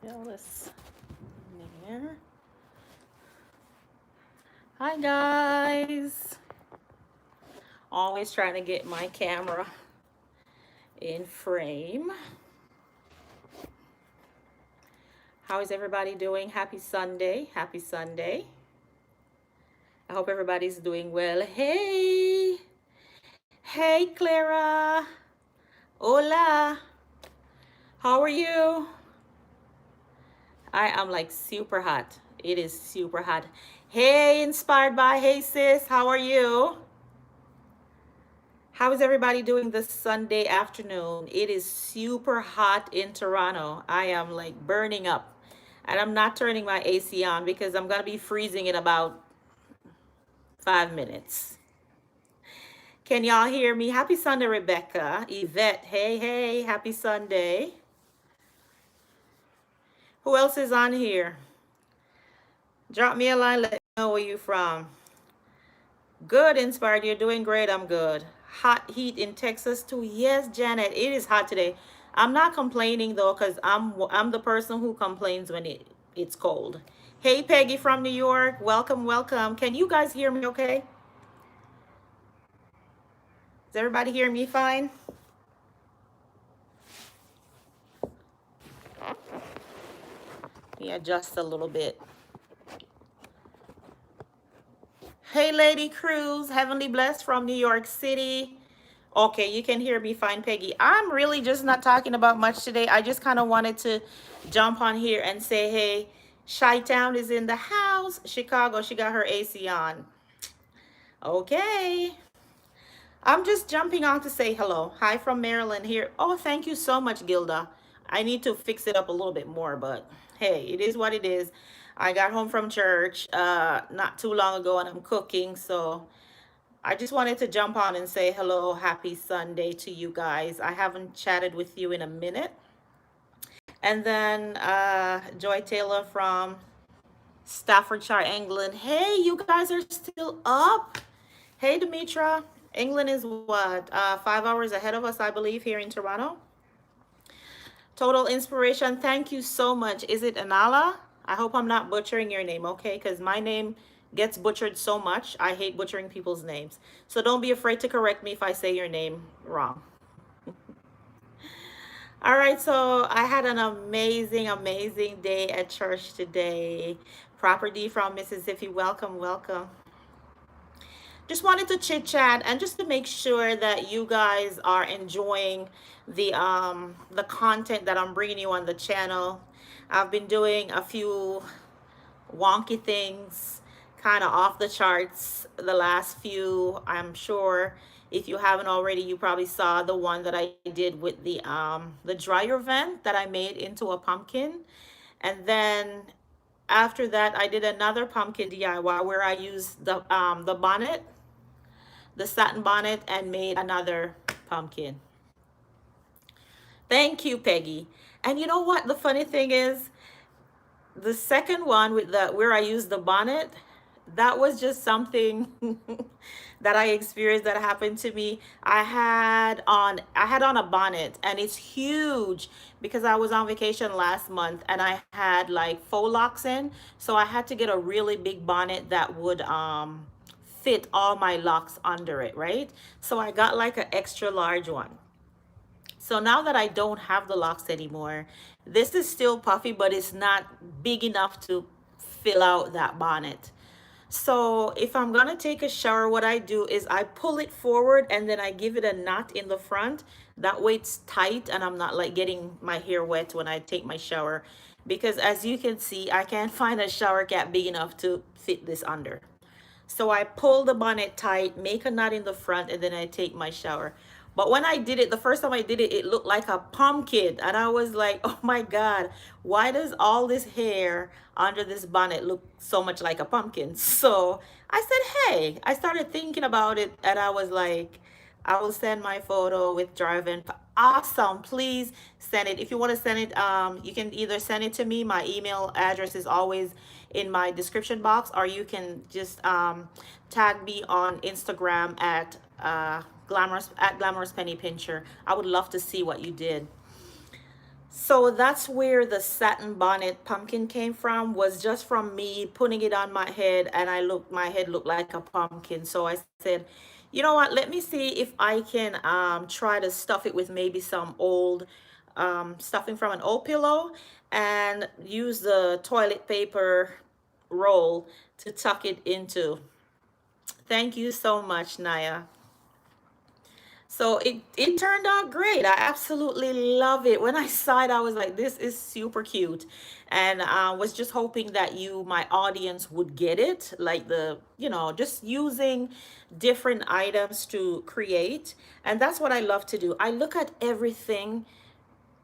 Fill this there. Hi guys. Always trying to get my camera in frame. How is everybody doing? Happy Sunday. Happy Sunday. I hope everybody's doing well. Hey. Hey Clara. Hola. How are you? I am like super hot. It is super hot. Hey, inspired by. Hey sis, how are you? How is everybody doing this Sunday afternoon? It is super hot in Toronto. I am like burning up. And I'm not turning my AC on because I'm going to be freezing in about 5 minutes. Can y'all hear me? Happy Sunday, Rebecca. Yvette, hey, hey, happy Sunday. Who else is on here? Drop me a line, let me know where you from. Good, Inspired. You're doing great. I'm good. Hot heat in Texas too. Yes, Janet, it is hot today. I'm not complaining though, because I'm the person who complains when it's cold. Hey, Peggy from New York. Welcome, welcome. Can you guys hear me okay? Does everybody hear me fine? Let me adjust a little bit. Hey, Lady Cruz, Heavenly Blessed from New York City. Okay, you can hear me fine, Peggy. I'm really just not talking about much today. I just kind of wanted to jump on here and say, hey, Chi-Town is in the house. Chicago, she got her AC on. Okay. I'm just jumping on to say hello. Hi from Maryland here. Oh, thank you so much, Gilda. I need to fix it up a little bit more, but hey, it is what it is. I got home from church not too long ago and I'm cooking, so I just wanted to jump on and say hello, happy Sunday to you guys. I haven't chatted with you in a minute. And then Joy Taylor from Staffordshire, England. Hey, you guys are still up? Hey, Demetra. England is what? 5 hours ahead of us, I believe, here in Toronto. Total Inspiration, thank you so much. Is it Anala? I hope I'm not butchering your name, okay? Because my name gets butchered so much. I hate butchering people's names. So don't be afraid to correct me if I say your name wrong. All right, so I had an amazing, amazing day at church today. Proper D from Mississippi, welcome, welcome. Just wanted to chit chat and just to make sure that you guys are enjoying the content that I'm bringing you on the channel. I've been doing a few wonky things, kind of off the charts the last few. I'm sure if you haven't already, you probably saw the one that I did with the dryer vent that I made into a pumpkin. And then after that, I did another pumpkin DIY where I used the bonnet, the satin bonnet, and made another pumpkin. Thank you, Peggy. And you know what? The funny thing is, the second one with the where I used the bonnet, that was just something that I experienced that happened to me. I had on a bonnet and it's huge because I was on vacation last month and I had like faux locks in, so I had to get a really big bonnet that would fit all my locks under it, right? So I got like an extra large one. So now that I don't have the locks anymore, this is still puffy, but it's not big enough to fill out that bonnet. So if I'm gonna take a shower, what I do is I pull it forward and then I give it a knot in the front. That way it's tight and I'm not like getting my hair wet when I take my shower. Because as you can see, I can't find a shower cap big enough to fit this under. So I pull the bonnet tight, make a knot in the front, and then I take my shower. But when I did it, the first time I did it, it looked like a pumpkin. And I was like, oh my God, why does all this hair under this bonnet look so much like a pumpkin? So I said, hey, I started thinking about it and I was like, I will send my photo with driving. Awesome. Please send it. If you want to send it, you can either send it to me. My email address is always in my description box, or you can just tag me on Instagram at glamorous penny pincher. I would love to see what you did. So that's where the satin bonnet pumpkin came from, was just from me putting it on my head, and my head looked like a pumpkin. So I said, you know what, let me see if I can try to stuff it with maybe some old stuffing from an old pillow, and use the toilet paper roll to tuck it into. Thank you so much, Naya. So it turned out great. I absolutely love it. When I saw it, I was like, this is super cute. And I was just hoping that my audience would get it. Like just using different items to create. And that's what I love to do. I look at everything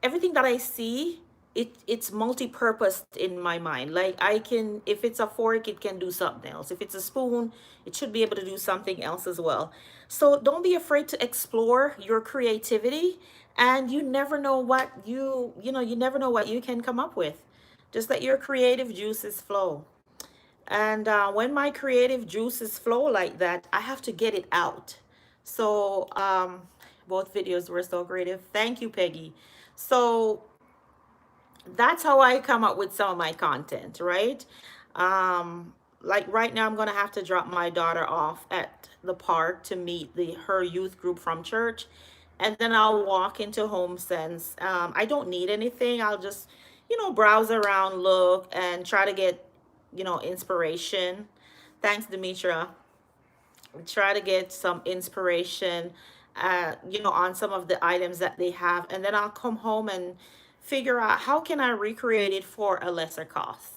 that I see, it's multi-purposed in my mind. Like, I can, if it's a fork, it can do something else. If it's a spoon, it should be able to do something else as well. So don't be afraid to explore your creativity, and you never know what you never know what you can come up with. Just let your creative juices flow. And when my creative juices flow like that, I have to get it out. So both videos were so creative. Thank you, Peggy. So that's how I come up with some of my content, right? Like right now, I'm gonna have to drop my daughter off at the park to meet her youth group from church, and then I'll walk into HomeSense. I don't need anything. I'll just, browse around, look, and try to get, inspiration. Thanks, Demetra. Try to get some inspiration, on some of the items that they have, and then I'll come home and figure out how can I recreate it for a lesser cost.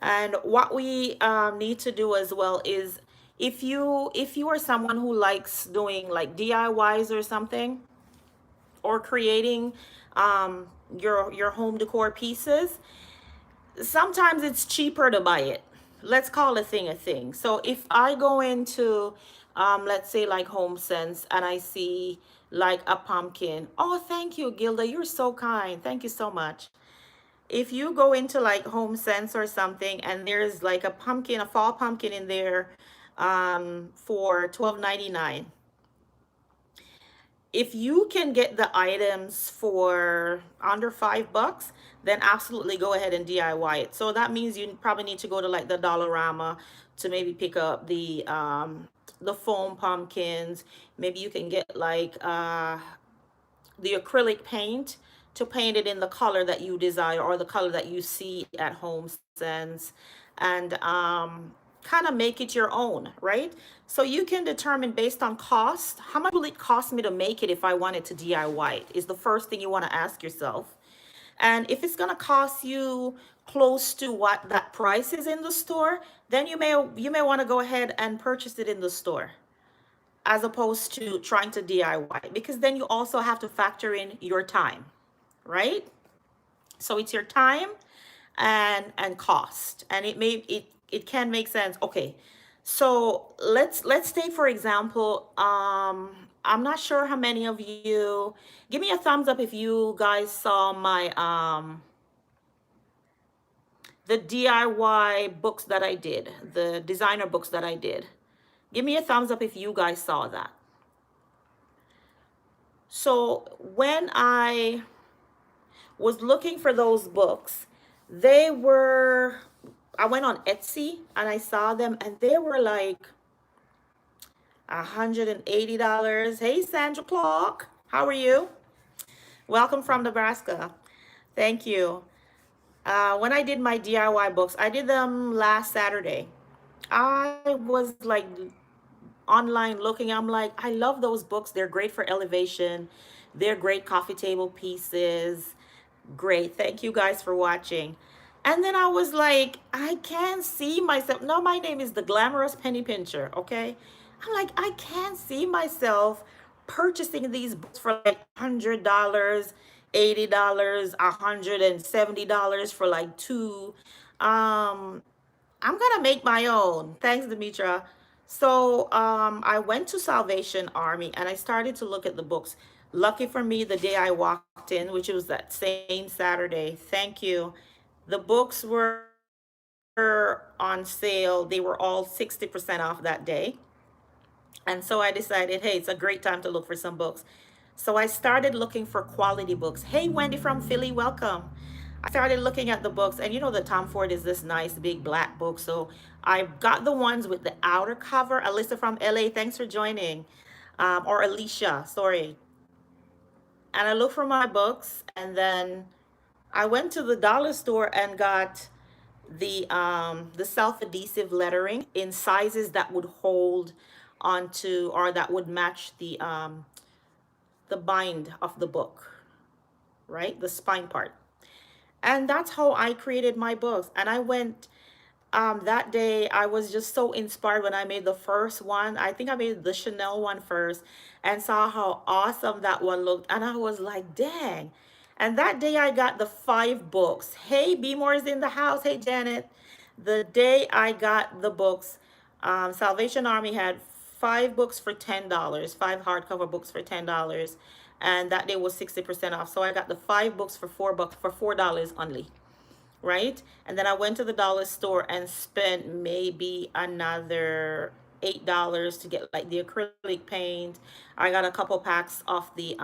And what we need to do as well is, if you are someone who likes doing like DIYs or something, or creating your home decor pieces, sometimes it's cheaper to buy it. Let's call a thing. So if I go into, let's say like HomeSense, and I see like a pumpkin. Oh, thank you, Gilda. You're so kind. Thank you so much. If you go into like HomeSense or something, and there's like a pumpkin, a fall pumpkin in there, for 12.99. If you can get the items for under $5, then absolutely go ahead and DIY it. So that means you probably need to go to like the Dollarama to maybe pick up the foam pumpkins. Maybe you can get like the acrylic paint to paint it in the color that you desire, or the color that you see at Home Sense, and kind of make it your own, right? So you can determine based on cost, how much will it cost me to make it if I wanted to DIY it, is the first thing you want to ask yourself. And if it's going to cost you close to what that price is in the store, then you may want to go ahead and purchase it in the store, as opposed to trying to DIY, because then you also have to factor in your time, right? So it's your time and cost, and it can make sense. Okay, so let's take for example, I'm not sure how many of you, give me a thumbs up if you guys saw my the DIY books that I did, the designer books that I did. Give me a thumbs up if you guys saw that. So when I was looking for those books, they were, I went on Etsy and I saw them, and they were like $180. Hey, Sandra Clark, how are you? Welcome from Nebraska. Thank you. When I did my DIY books, I did them last Saturday. I was like online looking, I'm like, I love those books. They're great for elevation. They're great coffee table pieces. Great. Thank you guys for watching. And then I was like, I can't see myself. No, my name is the Glamorous Penny Pincher, okay? I'm like, I can't see myself purchasing these books for like $100, $80, $170 for like two. I'm gonna make my own. Thanks, Demetra. So I went to Salvation Army and I started to look at the books. Lucky for me, the day I walked in, which was that same Saturday, thank you, the books were on sale. They were all 60% off that day. And so I decided, hey, it's a great time to look for some books. So I started looking for quality books. Hey, Wendy from Philly, welcome. I started looking at the books, and you know, the Tom Ford is this nice big black book. So I got the ones with the outer cover. Alyssa from LA, thanks for joining. Or Alicia, sorry. And I looked for my books, and then I went to the dollar store and got the self-adhesive lettering in sizes that would hold onto, or that would match the bind of the book, right? The spine part. And that's how I created my books. And I went that day, I was just so inspired when I made the first one. I think I made the Chanel one first and saw how awesome that one looked. And I was like, dang. And that day I got the 5 books. Hey, B More is in the house. Hey, Janet. The day I got the books, Salvation Army had 5 books for $10, 5 hardcover books for $10. And that day was 60% off. So I got the 5 books for $4 for $4 only, right? And then I went to the dollar store and spent maybe another $8 to get like the acrylic paint. I got a couple packs of the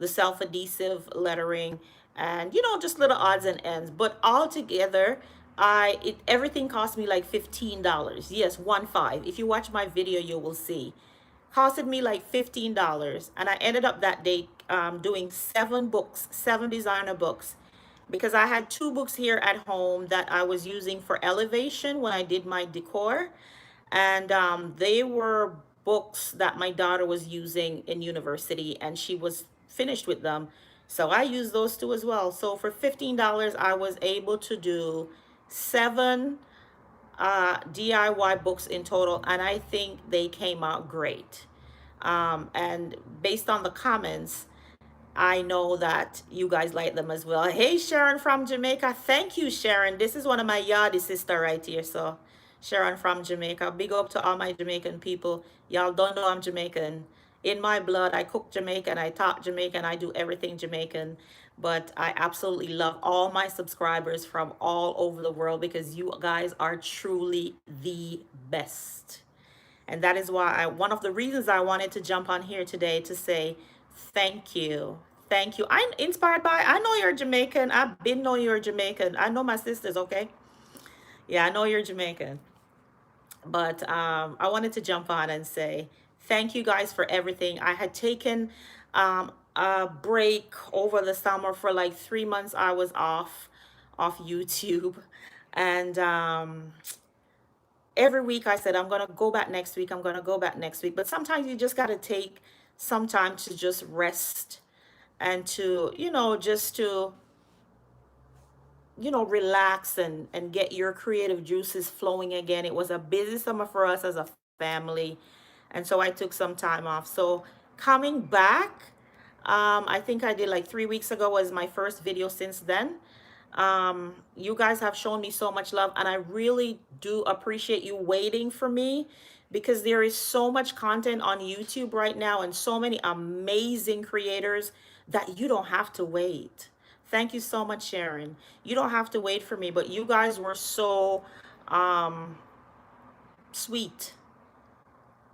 self-adhesive lettering, and you know, just little odds and ends. But all together, everything cost me like $15. Yes, 1 5. If you watch my video, you will see. Costed me like $15, and I ended up that day doing 7 books, 7 designer books, because I had 2 books here at home that I was using for elevation when I did my decor. And they were books that my daughter was using in university, and she was finished with them. So I used those 2 as well. So for $15, I was able to do 7 DIY books in total, and I think they came out great. And based on the comments, I know that you guys like them as well. Hey, Sharon from Jamaica. Thank you, Sharon. This is one of my yardie sister right here. So, Sharon from Jamaica. Big up to all my Jamaican people. Y'all don't know I'm Jamaican. In my blood, I cook Jamaican, I talk Jamaican, I do everything Jamaican. But I absolutely love all my subscribers from all over the world, because you guys are truly the best. And that is why one of the reasons I wanted to jump on here today to say thank you. Thank you. I'm inspired by, I know you're Jamaican. I've been knowing you're Jamaican. I know my sisters, okay? Yeah, I know you're Jamaican. But I wanted to jump on and say thank you guys for everything. I had taken a break over the summer for like 3 months. I was off YouTube. And every week I said, I'm going to go back next week. I'm going to go back next week. But sometimes you just got to take some time to just rest, and to, just to, relax, and get your creative juices flowing again. It was a busy summer for us as a family. And so I took some time off. So coming back, I think I did like 3 weeks ago was my first video since then. You guys have shown me so much love, and I really do appreciate you waiting for me, because there is so much content on YouTube right now and so many amazing creators that you don't have to wait. Thank you so much, Sharon. You don't have to wait for me, but you guys were so sweet,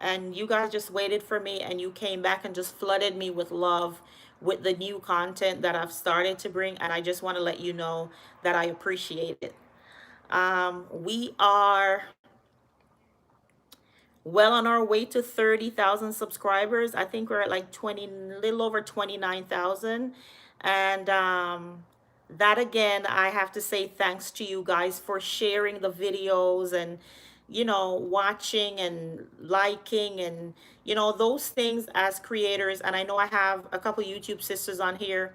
and you guys just waited for me, and you came back and just flooded me with love with the new content that I've started to bring, and I just want to let you know that I appreciate it. We are well on our way to 30,000 subscribers. I think we're at like 20, little over 29,000. And that again, I have to say thanks to you guys for sharing the videos, and watching and liking, and those things as creators. And I know I have a couple YouTube sisters on here.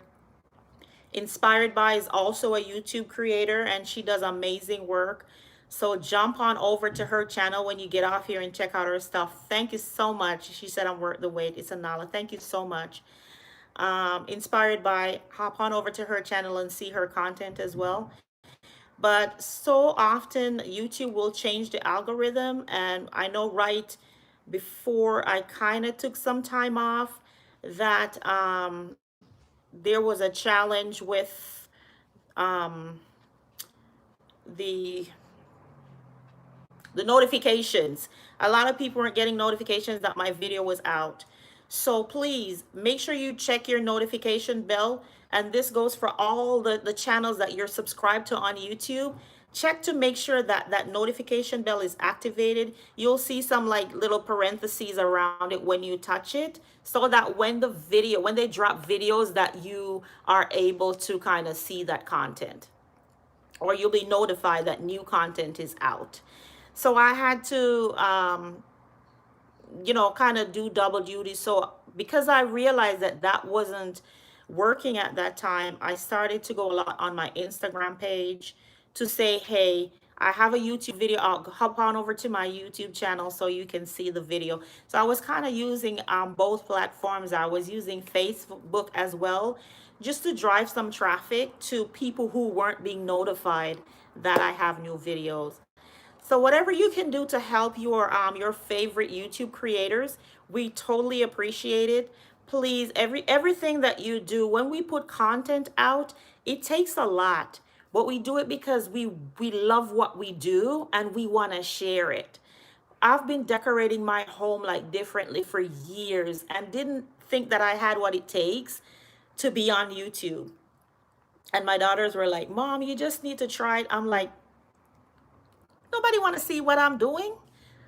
Inspired By is also a YouTube creator, and she does amazing work. So jump on over to her channel when you get off here and check out her stuff. Thank you so much. She said I'm worth the wait. It's Anala. Thank you so much. Inspired By, hop on over to her channel and see her content as well. But so often YouTube will change the algorithm, and I know right before I kind of took some time off that there was a challenge with the notifications. A lot of people weren't getting notifications that my video was out. So please make sure you check your notification bell. And this goes for all the channels that you're subscribed to on YouTube. Check to make sure that that notification bell is activated. You'll see some like little parentheses around it when you touch it, so that when they drop videos, that you are able to kind of see that content, or you'll be notified that new content is out. So I had to kind of do double duty. So because I realized that that wasn't working at that time, I started to go a lot on my Instagram page to say, hey, I have a YouTube video. I'll hop on over to my YouTube channel so you can see the video. So I was kind of using both platforms. I was using Facebook as well, just to drive some traffic to people who weren't being notified that I have new videos. So whatever you can do to help your favorite YouTube creators, we totally appreciate it. Please, everything that you do, when we put content out, it takes a lot. But we do it because we love what we do and we want to share it. I've been decorating my home like differently for years and didn't think that I had what it takes to be on YouTube. And my daughters were like, "Mom, you just need to try it." I'm like, nobody want to see what I'm doing.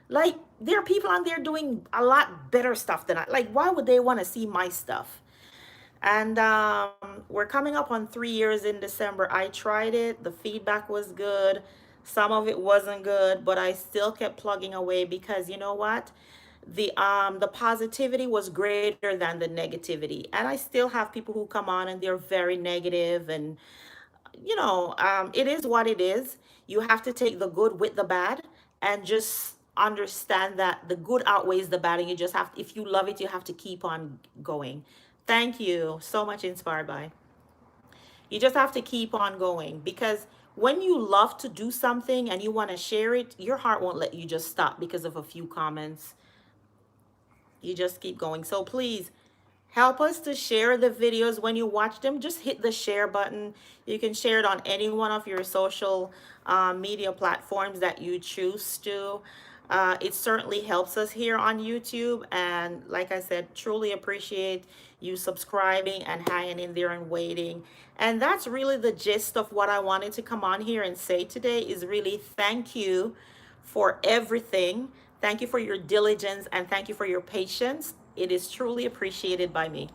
Like, there are people on there doing a lot better stuff than I. Like, why would they want to see my stuff? And we're coming up on 3 years in December. I tried it. The feedback was good. Some of it wasn't good, but I still kept plugging away, because you know what? The positivity was greater than the negativity. And I still have people who come on and they're very negative, and it is what it is. You have to take the good with the bad, and just understand that the good outweighs the bad. And you just have, if you love it, you have to keep on going. Thank you so much, Inspired By. You just have to keep on going, because when you love to do something and you want to share it, your heart won't let you just stop because of a few comments. You just keep going. So please help us to share the videos. When you watch them, just hit the share button. You can share it on any one of your social media platforms that you choose to. It certainly helps us here on YouTube. And like I said, truly appreciate you subscribing and hanging in there and waiting. And that's really the gist of what I wanted to come on here and say today, is really thank you for everything. Thank you for your diligence, and thank you for your patience. It is truly appreciated by me.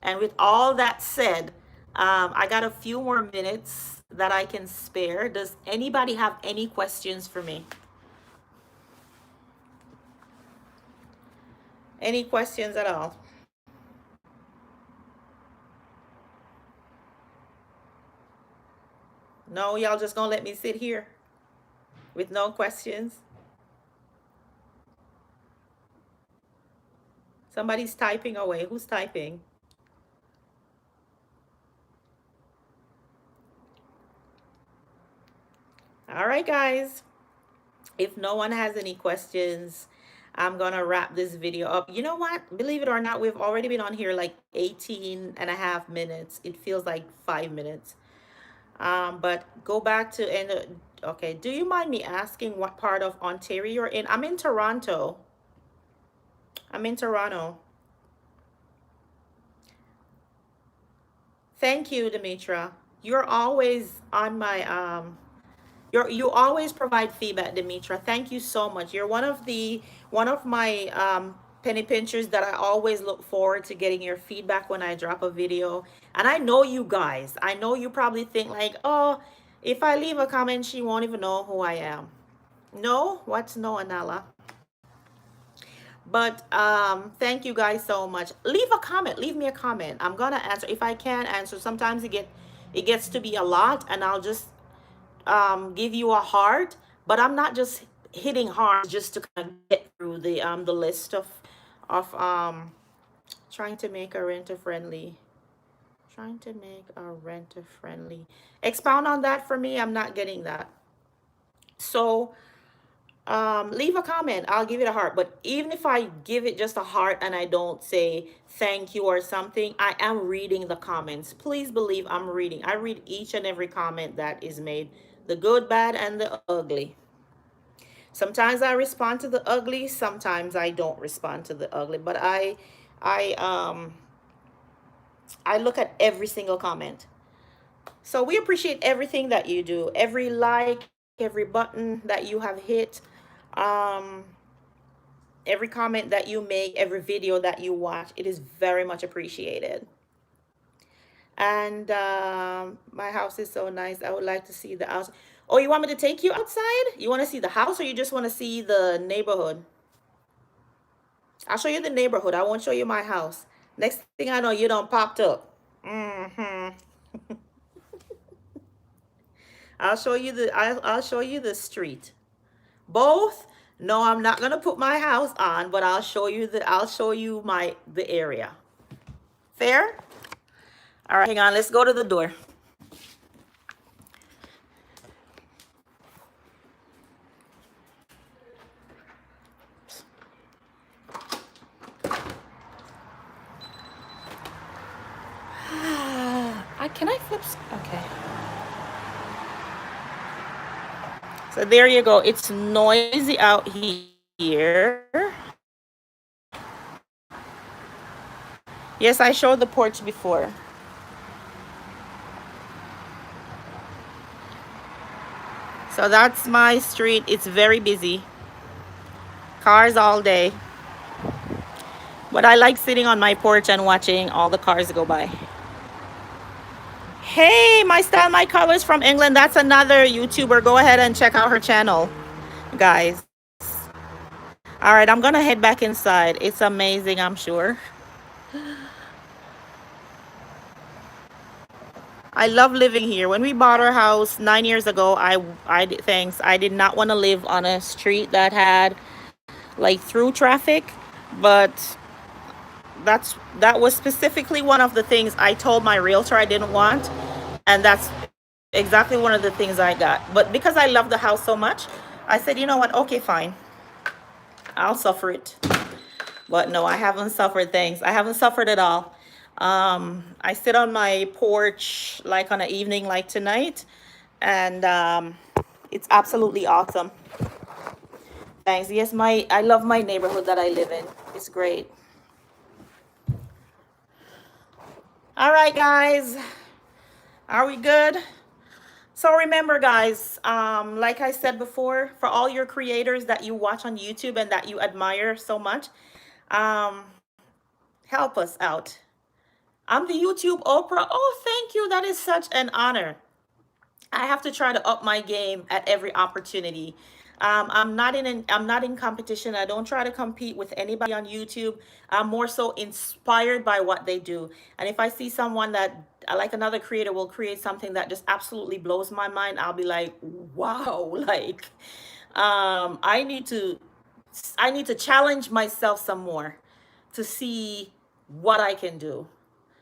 And with all that said, I got a few more minutes that I can spare. Does anybody have any questions for me? Any questions at all? No, y'all just gonna let me sit here with no questions? Somebody's typing away. Who's typing? All right, guys. If no one has any questions, I'm gonna wrap this video up. You know what? Believe it or not, we've already been on here like 18 and a half minutes. It feels like 5 minutes. But go back to, and okay, do you mind me asking what part of Ontario you're in? I'm in Toronto. I'm in Toronto. Thank you, Demetra. You're always on my you always provide feedback, Demetra. Thank you so much. You're one of my penny pinchers that I always look forward to getting your feedback when I drop a video. And I know you guys. I know you probably think like, oh, if I leave a comment, she won't even know who I am. No, what's no, Anala? But thank you guys so much. Leave a comment. Leave me a comment. I'm gonna answer if I can answer. Sometimes it gets to be a lot, and I'll just give you a heart. But I'm not just hitting hearts just to kind of get through the list of trying to make a renter friendly. Trying to make a renter friendly. Expound on that for me. I'm not getting that. So leave a comment. I'll give it a heart. But even if I give it just a heart and I don't say thank you or something, I am reading the comments. Please believe I'm reading. I read each and every comment that is made, the good, bad, and the ugly. Sometimes I respond to the ugly, sometimes I don't respond to the ugly, but I I look at every single comment. So we appreciate everything that you do, every like, every button that you have hit, um, every comment that you make, every video that you watch. It is very much appreciated. And my house is so nice. I would like to see the house. Oh, you want me to take you outside? You want to see the house, or you just want to see the neighborhood? I'll show you the neighborhood. I won't show you my house. Next thing I know, you don't popped up. Hmm. I'll show you the street. Both? No, I'm not gonna put my house on, but I'll show you the area. Fair? All right, hang on. Let's go to the door. Can I flip? Okay. So there you go. It's noisy out here. Yes, I showed the porch before. So that's my street. It's very busy. Cars all day. But I like sitting on my porch and watching all the cars go by. Hey, my style, my colors from England. That's another YouTuber. Go ahead and check out her channel, guys. All right, I'm gonna head back inside. It's amazing, I'm sure. I love living here. When we bought our house 9 years ago, I did not want to live on a street that had like through traffic, but that was specifically one of the things I told my realtor I didn't want, and that's exactly one of the things I got. But because I love the house so much, I said, you know what? Okay, fine. I'll suffer it. But no, I haven't suffered things. I haven't suffered at all. I sit on my porch like on an evening like tonight, and it's absolutely awesome. Thanks. Yes, I love my neighborhood that I live in. It's great. All right, guys. Are we good? So remember, guys, like I said before, for all your creators that you watch on YouTube and that you admire so much, um, help us out. I'm the YouTube Oprah. Oh, thank you. That is such an honor. I have to try to up my game at every opportunity. I'm not in competition. I don't try to compete with anybody on YouTube. I'm more so inspired by what they do. And if I see someone that like another creator will create something that just absolutely blows my mind, I'll be like, wow, like I need to challenge myself some more to see what I can do.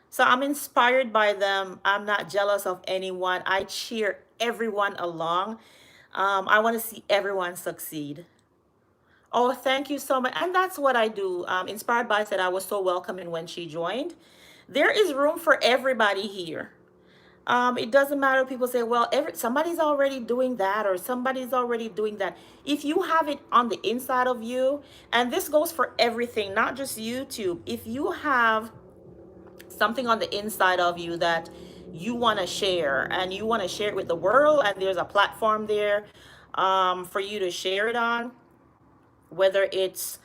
So I'm inspired by them. I'm not jealous of anyone. I cheer everyone along. I want to see everyone succeed. Oh, thank you so much. And that's what I do. Inspired by said I was so welcoming when she joined. There is room for everybody here. It doesn't matter if people say, well, somebody's already doing that or somebody's already doing that. If you have it on the inside of you, and this goes for everything, not just YouTube, if you have something on the inside of you that you want to share and you want to share it with the world, and there's a platform there for you to share it on, whether it's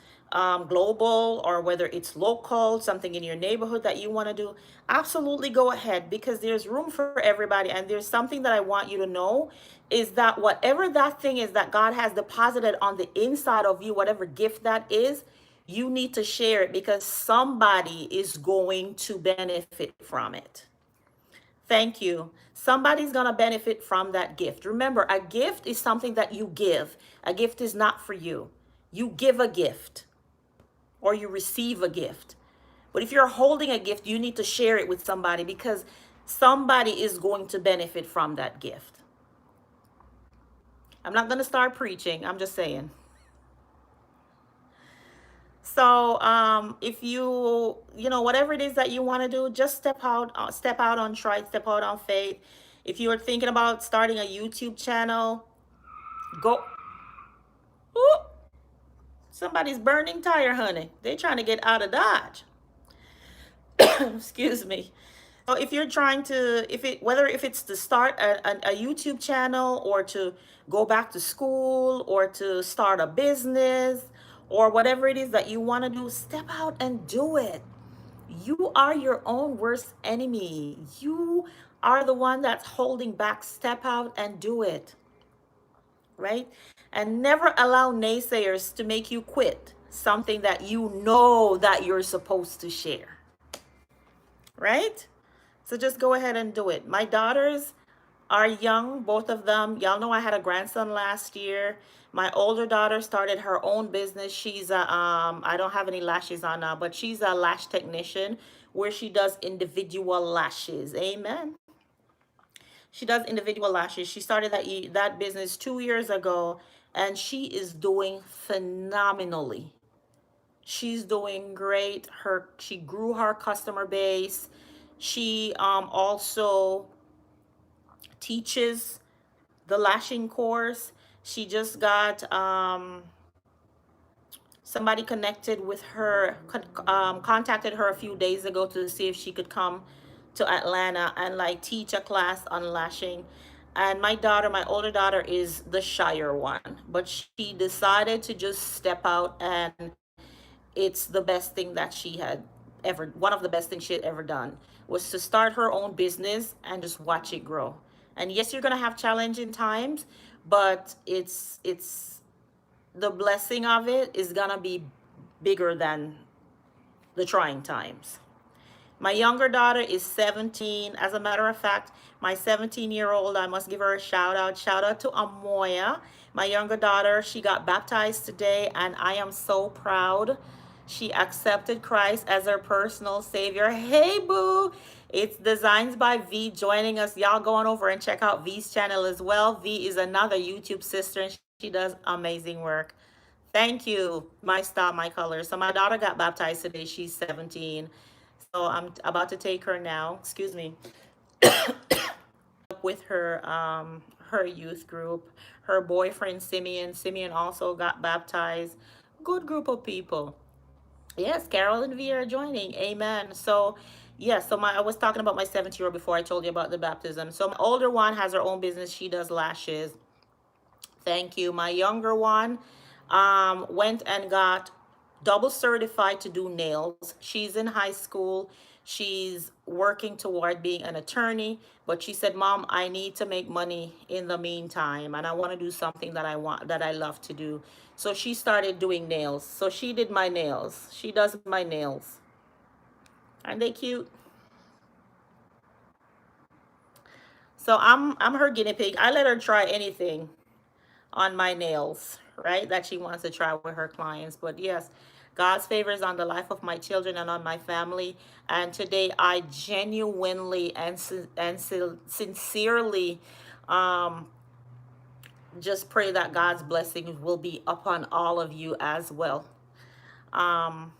global or whether it's local, something in your neighborhood that you want to do, absolutely go ahead, because there's room for everybody. And there's something that I want you to know is that whatever that thing is that God has deposited on the inside of you, whatever gift that is, you need to share it, because somebody is going to benefit from it. Thank you. Somebody's going to benefit from that gift. Remember, a gift is something that you give. A gift is not for you. You give a gift or you receive a gift. But if you're holding a gift, you need to share it with somebody, because somebody is going to benefit from that gift. I'm not going to start preaching. I'm just saying. So if whatever it is that you want to do, just step out on trust, step out on faith. If you are thinking about starting a YouTube channel, go. Ooh, somebody's burning tire, honey. They're trying to get out of Dodge. Excuse me. So if you're trying to, if it's to start a YouTube channel, or to go back to school, or to start a business, or whatever it is that you want to do, step out and do it. You are your own worst enemy. You are the one that's holding back. Step out and do it, right? And never allow naysayers to make you quit something that you know that you're supposed to share, right? So just go ahead and do it. My daughters are young, both of them. Y'all know I had a grandson last year. My older daughter started her own business. She's a I don't have any lashes on now, but she's a lash technician where she does individual lashes. Amen. She does individual lashes. She started that business 2 years ago, and she is doing phenomenally. She's doing great. She grew her customer base. She also teaches the lashing course. She just got somebody connected with her, contacted her a few days ago to see if she could come to Atlanta and like teach a class on lashing. And my daughter, my older daughter, is the shyer one, but she decided to just step out, and it's the best thing that she had ever, one of the best things she had ever done, was to start her own business and just watch it grow. And yes, you're gonna have challenging times, but it's the blessing of it is gonna be bigger than the trying times. My younger daughter is 17. As a matter of fact, my 17-year-old, I must give her a shout out. Shout out to Amoya, my younger daughter. She got baptized today, and I am so proud. She accepted Christ as her personal savior. Hey, boo. It's Designs by V joining us. Y'all go on over and check out V's channel as well. V is another YouTube sister, and she does amazing work. Thank you. My style, my color. So my daughter got baptized today. She's 17. So I'm about to take her now. Excuse me. With her youth group. Her boyfriend Simeon also got baptized. Good group of people. Yes, Carol and V are joining. Amen. So yes, so I was talking about my 17-year-old before I told you about the baptism. So my older one has her own business. She does lashes. Thank you. My younger one went and got double certified to do nails. She's in high school. She's working toward being an attorney, but she said, "Mom, I need to make money in the meantime, and I want to do something that I love to do." So she started doing nails. So she did my nails. She does my nails. Aren't they cute? So I'm her guinea pig. I let her try anything on my nails, right? That she wants to try with her clients. But yes, God's favor is on the life of my children and on my family. And today I genuinely and sincerely um, just pray that God's blessings will be upon all of you as well. Um,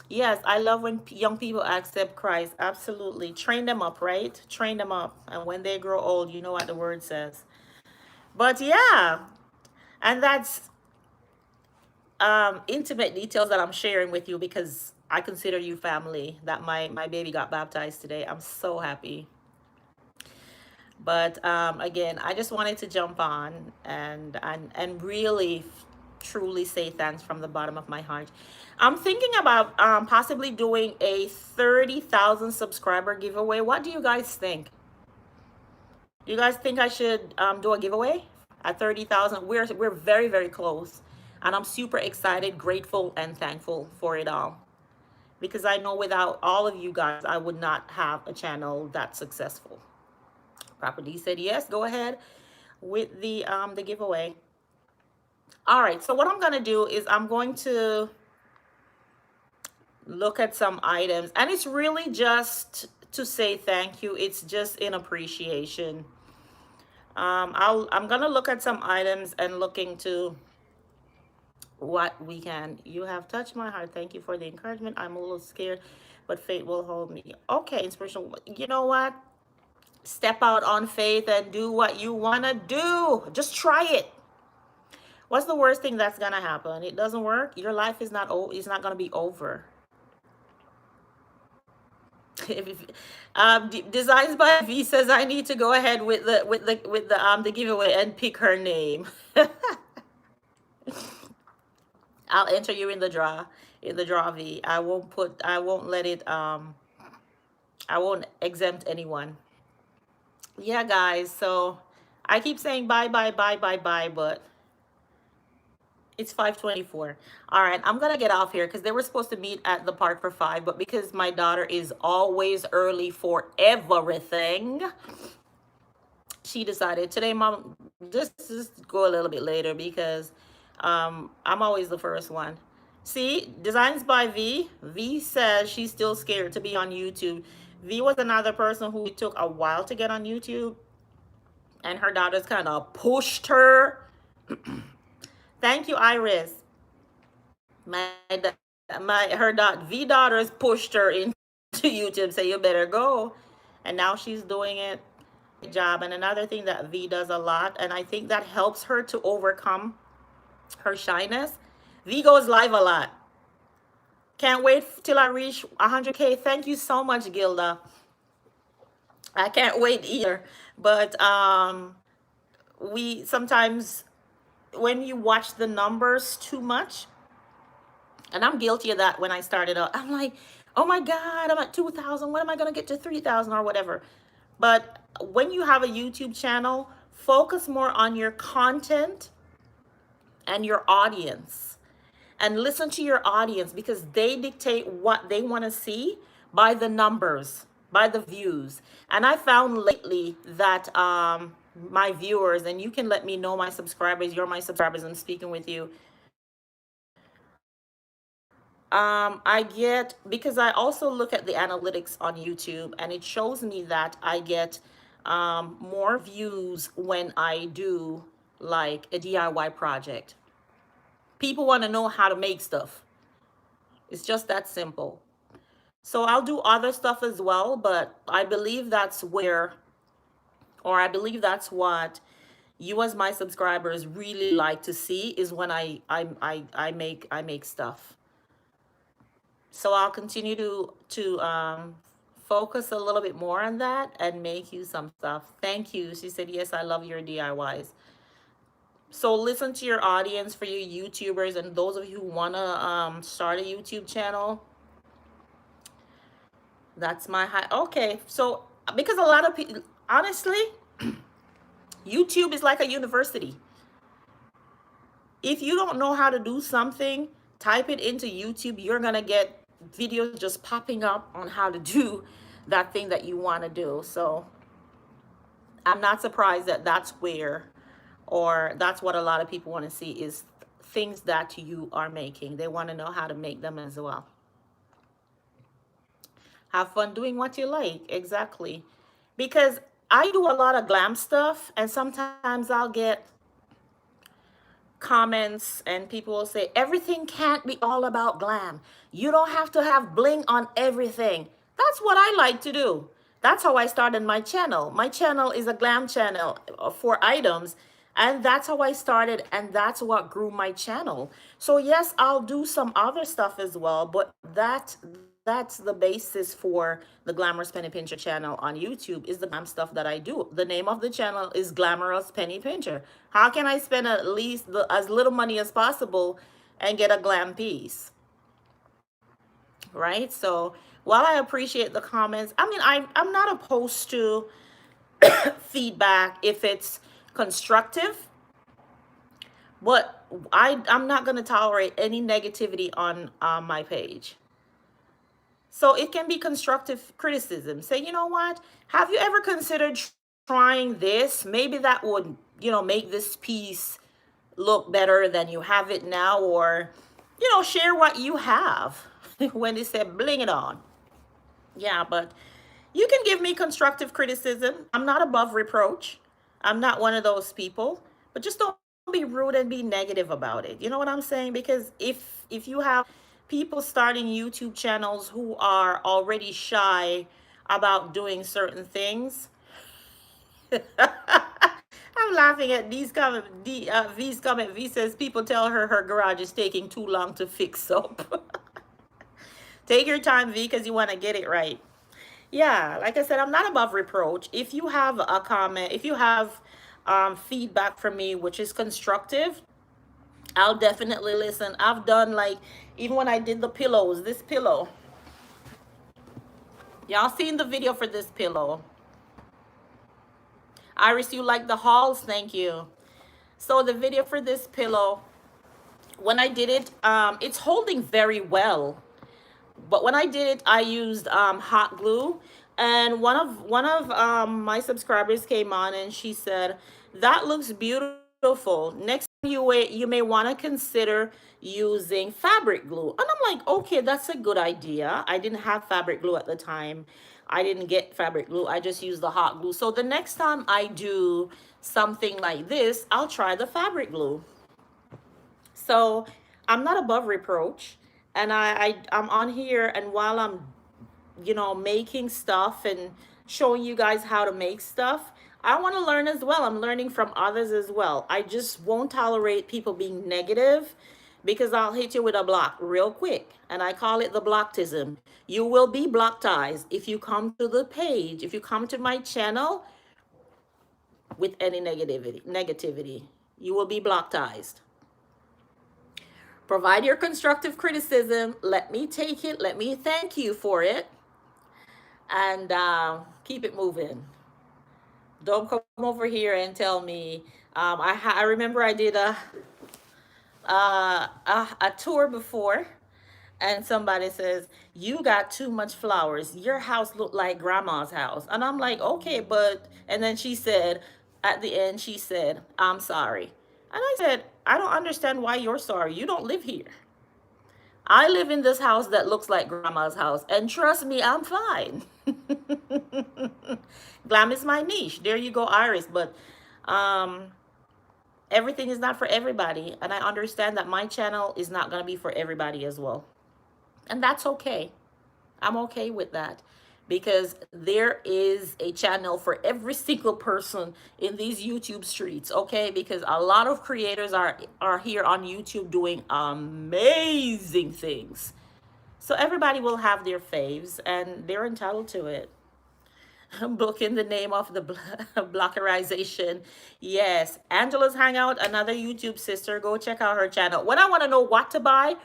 yes, I love when young people accept Christ. Absolutely. Train them up, right? Train them up. And when they grow old, you know what the word says. But yeah, and that's intimate details that I'm sharing with you because I consider you family. That my baby got baptized today. I'm so happy. But again, I just wanted to jump on and really truly say thanks from the bottom of my heart. I'm thinking about possibly doing a 30,000 subscriber giveaway. What do you guys think? You guys think I should do a giveaway at 30,000? We're very, very close. And I'm super excited, grateful, and thankful for it all. Because I know without all of you guys, I would not have a channel that successful. Property said yes, go ahead with the giveaway. All right, so what I'm gonna do is I'm going to look at some items, and it's really just to say thank you. It's just in appreciation. I'm gonna look at some items and look into what we can. You have touched my heart. Thank you for the encouragement. I'm a little scared, but faith will hold me. Okay, inspirational. You know what? Step out on faith and do what you want to do. Just try it. What's the worst thing that's gonna happen? It doesn't work. Your life is not it's not gonna be over. If, Designs by V says I need to go ahead with the giveaway and pick her name. I'll enter you in the draw V. I won't let it I won't exempt anyone. Yeah, guys. So I keep saying bye, bye, bye, bye, bye, but it's 5:24. All right, I'm gonna get off here because they were supposed to meet at the park for 5, but because my daughter is always early for everything, she decided today, Mom, just go a little bit later because I'm always the first one. See, Designs by V. V says she's still scared to be on YouTube. V was another person who it took a while to get on YouTube, and her daughters kind of pushed her. Thank you, Iris. My her V daughters pushed her into YouTube. Say you better go, and now she's doing it. Good job. And another thing that V does a lot, and I think that helps her to overcome her shyness. V goes live a lot. Can't wait till I reach 100K. Thank you so much, Gilda. I can't wait either. But we sometimes when you watch the numbers too much, and I'm guilty of that when I started out. I'm like, oh my God, I'm at 2,000. When am I going to get to 3,000 or whatever? But when you have a YouTube channel, focus more on your content and your audience. And listen to your audience because they dictate what they want to see by the numbers, by the views. And I found lately that my viewers, and you can let me know, my subscribers, you're my subscribers, I'm speaking with you. I get, because I also look at the analytics on YouTube and it shows me that I get more views when I do like a DIY project. People want to know how to make stuff. It's just that simple. So I'll do other stuff as well, but I believe that's where, or I believe that's what you as my subscribers really like to see is when I make stuff. So I'll continue to focus a little bit more on that and make you some stuff. Thank you. She said, yes, I love your DIYs. So listen to your audience, for you YouTubers and those of you who want to start a YouTube channel. That's my high. Okay, so because a lot of people, honestly, YouTube is like a university. If you don't know how to do something, type it into YouTube. You're going to get videos just popping up on how to do that thing that you want to do. So I'm not surprised that that's where, or that's what a lot of people want to see is things that you are making. They want to know how to make them as well. Have fun doing what you like. Exactly. Because I do a lot of glam stuff, and sometimes I'll get comments and people will say everything can't be all about glam. You don't have to have bling on everything. That's what I like to do. That's how I started my channel. My channel is a glam channel for items, and that's how I started, and that's what grew my channel. So yes, I'll do some other stuff as well, but that's the basis for the Glamorous Penny Pincher channel on YouTube, is the glam stuff that I do. The name of the channel is Glamorous Penny Pincher. How can I spend at least as little money as possible and get a glam piece? Right? So while I appreciate the comments, I mean, I'm not opposed to feedback if it's constructive, but I'm not going to tolerate any negativity on my page. So it can be constructive criticism. Say, you know what? Have you ever considered trying this? Maybe that would, make this piece look better than you have it now. Or, share what you have. When they say bling it on. Yeah, but you can give me constructive criticism. I'm not above reproach. I'm not one of those people. But just don't be rude and be negative about it. You know what I'm saying? Because if you have people starting YouTube channels who are already shy about doing certain things, I I'm laughing at D's comment. V's comment. V says people tell her her garage is taking too long to fix up. Take your time, V, because you want to get it right. Yeah, like I said, I'm not above reproach. If you have a comment, if you have feedback from me, which is constructive, I'll definitely listen. I've done like, even when I did the pillows, this pillow, y'all seen the video for this pillow. Iris, you like the hauls? Thank you. So the video for this pillow, when I did it, it's holding very well. But when I did it, I used hot glue, and one of my subscribers came on and she said, "That looks beautiful. Next time you may want to consider using fabric glue." And I'm like, "Okay, that's a good idea." I didn't have fabric glue at the time. I didn't get fabric glue. I just used the hot glue. So the next time I do something like this, I'll try the fabric glue. So I'm not above reproach. And I'm on here, and while I'm, making stuff and showing you guys how to make stuff, I want to learn as well. I'm learning from others as well. I just won't tolerate people being negative, because I'll hit you with a block real quick. And I call it the blocktism. You will be blocktized if you come to the page, if you come to my channel with any negativity. You will be blocktized. Provide your constructive criticism. Let me take it. Let me thank you for it. And keep it moving. Don't come over here and tell me. I remember I did a tour before, and somebody says, "You got too much flowers. Your house looked like grandma's house." And I'm like, "Okay, but," and then she said, at the end, she said, "I'm sorry." And I said, "I don't understand why you're sorry. You don't live here. I live in this house that looks like grandma's house, and trust me, I'm fine." Glam is my niche. There you go, Iris. But um, everything is not for everybody, and I understand that my channel is not going to be for everybody as well. And that's okay. I'm okay with that, because there is a channel for every single person in these YouTube streets, okay? Because a lot of creators are here on YouTube doing amazing things. So everybody will have their faves, and they're entitled to it. Book in the name of the blockerization. Yes, Angela's Hangout, another YouTube sister. Go check out her channel. When I want to know what to buy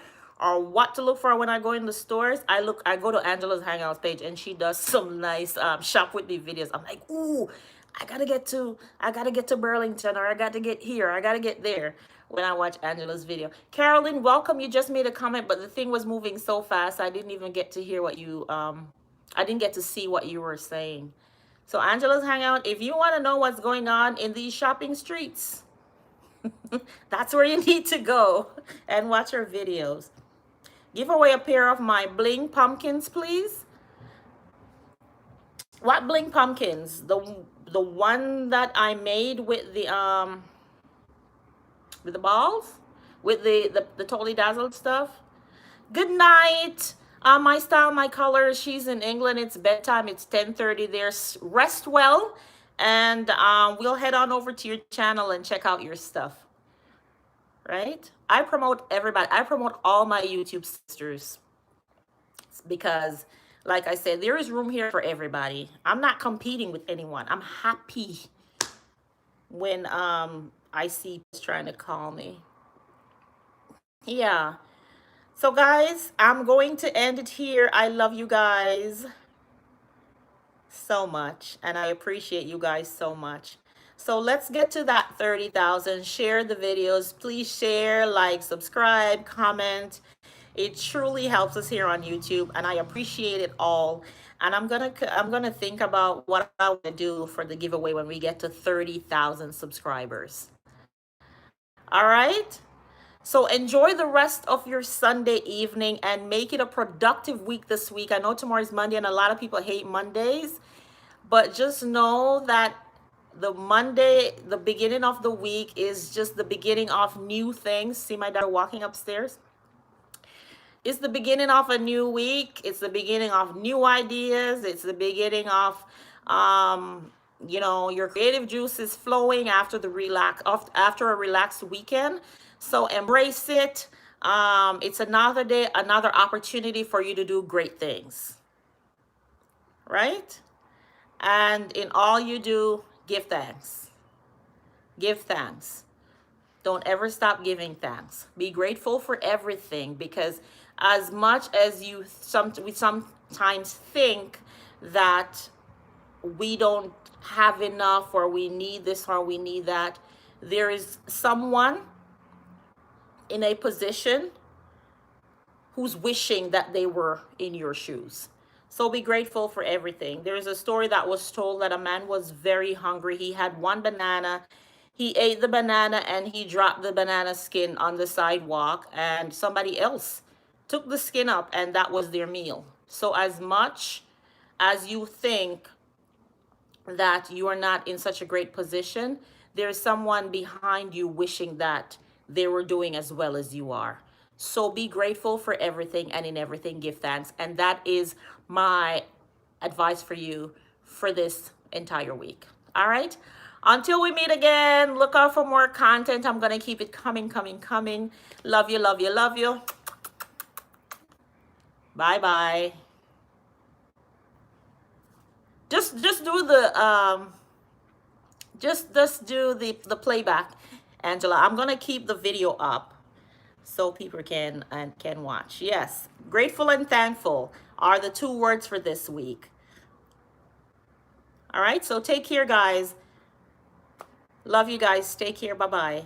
or what to look for when I go in the stores, I go to Angela's Hangouts page, and she does some nice shop with me videos. I'm like, ooh, I gotta get to Burlington, or I got to get here, I gotta get there, when I watch Angela's video. Carolyn, welcome. You just made a comment, but the thing was moving so fast I didn't even get to hear what you I didn't get to see what you were saying. So Angela's Hangout, if you want to know what's going on in these shopping streets, that's where you need to go and watch her videos. Give away a pair of my bling pumpkins, please. What bling pumpkins? The one that I made with the balls, with the totally dazzled stuff. Good night. My style, my colors. She's in England. It's bedtime. It's 10:30 there. Rest well, and we'll head on over to your channel and check out your stuff. Right? I promote everybody. I promote all my YouTube sisters, because, like I said, there is room here for everybody. I'm not competing with anyone. I'm happy when I see people trying to call me. Yeah. So guys, I'm going to end it here. I love you guys so much, and I appreciate you guys so much. So let's get to that 30,000. Share the videos. Please share, like, subscribe, comment. It truly helps us here on YouTube, and I appreciate it all. And I'm gonna think about what I want to do for the giveaway when we get to 30,000 subscribers. All right? So enjoy the rest of your Sunday evening and make it a productive week this week. I know tomorrow is Monday, and a lot of people hate Mondays, but just know that the Monday, the beginning of the week, is just the beginning of new things. See my daughter walking upstairs? It's the beginning of a new week. It's the beginning of new ideas. It's the beginning of You know, your creative juice is flowing after after a relaxed weekend. So embrace it. It's another day, another opportunity for you to do great things, right? And in all you do, give thanks. Give thanks. Don't ever stop giving thanks. Be grateful for everything, because as much as we sometimes think that we don't have enough, or we need this, or we need that, there is someone in a position who's wishing that they were in your shoes. So be grateful for everything. There's a story that was told that a man was very hungry. He had one banana. He ate the banana and he dropped the banana skin on the sidewalk, and somebody else took the skin up, and that was their meal. So as much as you think that you are not in such a great position, there's someone behind you wishing that they were doing as well as you are. So be grateful for everything, and in everything give thanks. And that is my advice for you for this entire week. All right. Until we meet again, look out for more content. I'm going to keep it coming, coming, coming. Love you, love you, love you. Bye bye. Just do the just do the playback, Angela. I'm gonna keep the video up so people can watch. Yes, grateful and thankful are the two words for this week. All right, so take care, guys. Love you guys. Take care. Bye bye.